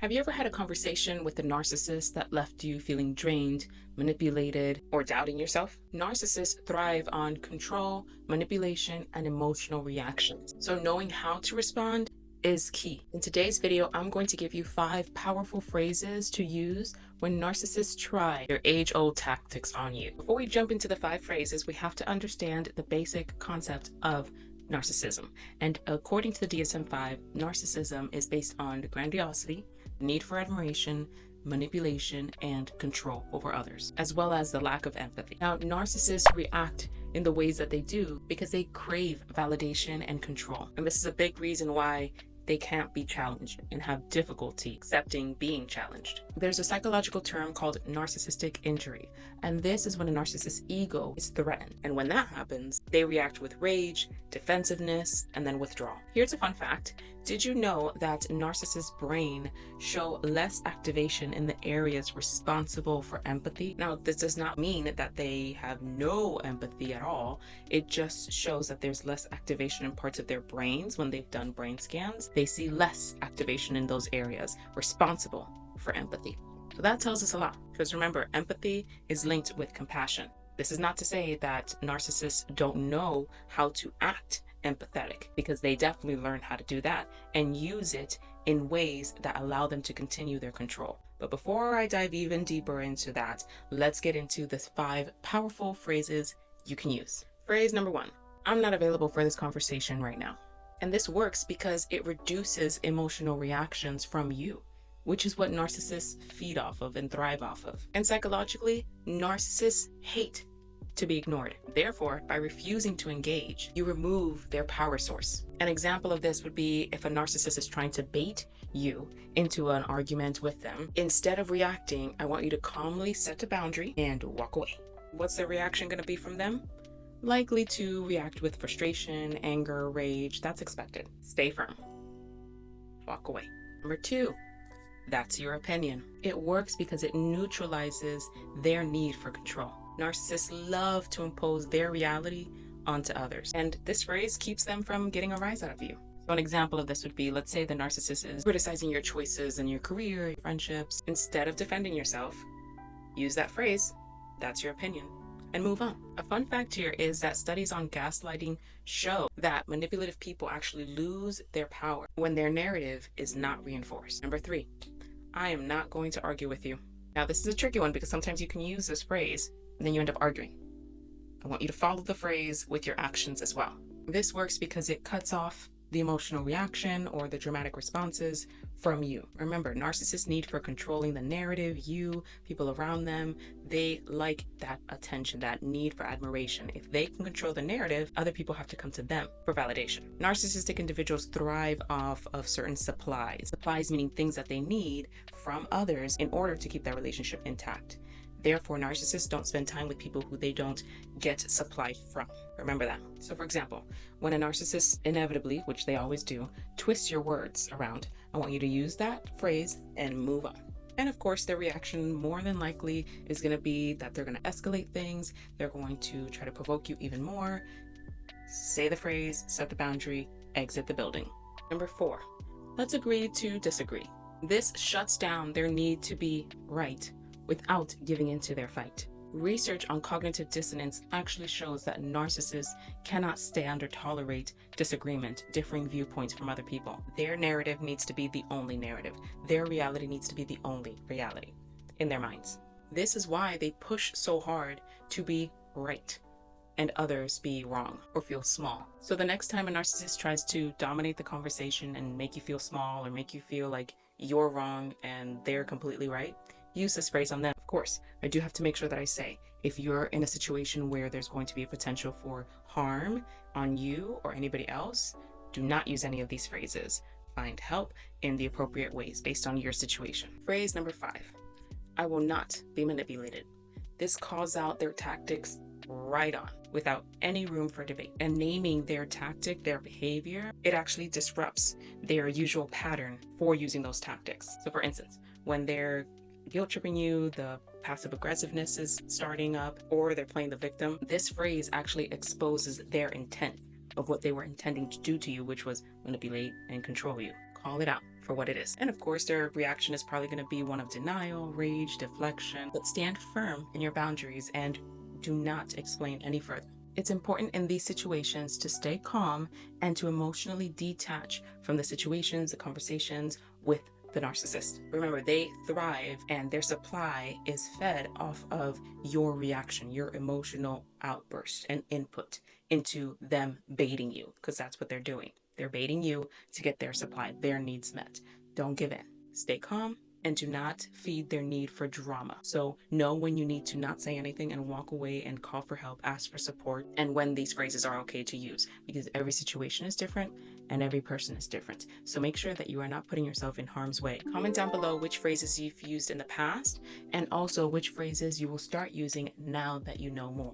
Have you ever had a conversation with a narcissist that left you feeling drained, manipulated, or doubting yourself? Narcissists thrive on control, manipulation, and emotional reactions. So knowing how to respond is key. In today's video, I'm going to give you 5 powerful phrases to use when narcissists try their age-old tactics on you. Before we jump into the 5 phrases, we have to understand the basic concept of narcissism. And according to the DSM-5, narcissism is based on grandiosity, need for admiration, manipulation, and control over others, as well as the lack of empathy. Now, narcissists react in the ways that they do because they crave validation and control. And this is a big reason why they can't be challenged and have difficulty accepting being challenged. There's a psychological term called narcissistic injury, and this is when a narcissist's ego is threatened. And when that happens, they react with rage, defensiveness, and then withdrawal. Here's a fun fact. Did you know that narcissists' brain show less activation in the areas responsible for empathy? Now, this does not mean that they have no empathy at all. It just shows that there's less activation in parts of their brains when they've done brain scans. They see less activation in those areas responsible for empathy. So that tells us a lot, because remember, empathy is linked with compassion. This is not to say that narcissists don't know how to act empathetic, because they definitely learn how to do that and use it in ways that allow them to continue their control. But before I dive even deeper into that, let's get into the 5 powerful phrases you can use. Phrase number 1, I'm not available for this conversation right now. And this works because it reduces emotional reactions from you, which is what narcissists feed off of and thrive off of. And psychologically, narcissists hate to be ignored. Therefore, by refusing to engage, you remove their power source. An example of this would be if a narcissist is trying to bait you into an argument with them. Instead of reacting, I want you to calmly set a boundary and walk away. What's the reaction going to be from them? Likely to react with frustration, anger, rage. That's expected. Stay firm. Walk away. Number 2, that's your opinion. It works because it neutralizes their need for control. Narcissists love to impose their reality onto others, and this phrase keeps them from getting a rise out of you. So an example of this would be, let's say the narcissist is criticizing your choices in your career, your friendships. Instead of defending yourself, use that phrase, that's your opinion, and move on. A fun fact here is that studies on gaslighting show that manipulative people actually lose their power when their narrative is not reinforced. Number 3, I am not going to argue with you. Now, this is a tricky one because sometimes you can use this phrase and then you end up arguing. I want you to follow the phrase with your actions as well. This works because it cuts off the emotional reaction or the dramatic responses from you. Remember, narcissists' need for controlling the narrative, you, people around them, they like that attention, that need for admiration. If they can control the narrative, other people have to come to them for validation. Narcissistic individuals thrive off of certain supplies. Supplies meaning things that they need from others in order to keep that relationship intact. Therefore, narcissists don't spend time with people who they don't get supply from. Remember that. So for example, when a narcissist inevitably, which they always do, twists your words around, I want you to use that phrase and move on. And of course, their reaction more than likely is going to be that they're going to escalate things. They're going to try to provoke you even more. Say the phrase, set the boundary, exit the building. Number 4, let's agree to disagree. This shuts down their need to be right without giving into their fight. Research on cognitive dissonance actually shows that narcissists cannot stand or tolerate disagreement, differing viewpoints from other people. Their narrative needs to be the only narrative. Their reality needs to be the only reality in their minds. This is why they push so hard to be right and others be wrong or feel small. So the next time a narcissist tries to dominate the conversation and make you feel small or make you feel like you're wrong and they're completely right, use this phrase on them. Of course, I do have to make sure that I say, if you're in a situation where there's going to be a potential for harm on you or anybody else, do not use any of these phrases. Find help in the appropriate ways based on your situation. Phrase number 5, I will not be manipulated. This calls out their tactics right on, without any room for debate. And naming their tactic, their behavior, it actually disrupts their usual pattern for using those tactics. So for instance, when they're guilt tripping you, the passive aggressiveness is starting up, or they're playing the victim, this phrase actually exposes their intent of what they were intending to do to you, which was manipulate and control you. Call it out. for what it is. And of course, their reaction is probably going to be one of denial, rage, deflection, but stand firm in your boundaries and do not explain any further. It's important in these situations to stay calm and to emotionally detach from the situations, the conversations with the narcissist. Remember, they thrive and their supply is fed off of your reaction, your emotional outburst and input into them baiting you, because that's what they're doing. They're baiting you to get their supply, their needs met. Don't give in. Stay calm and do not feed their need for drama. So know when you need to not say anything and walk away and call for help, ask for support, and when these phrases are okay to use, because every situation is different and every person is different. So make sure that you are not putting yourself in harm's way. Comment down below which phrases you've used in the past and also which phrases you will start using now that you know more.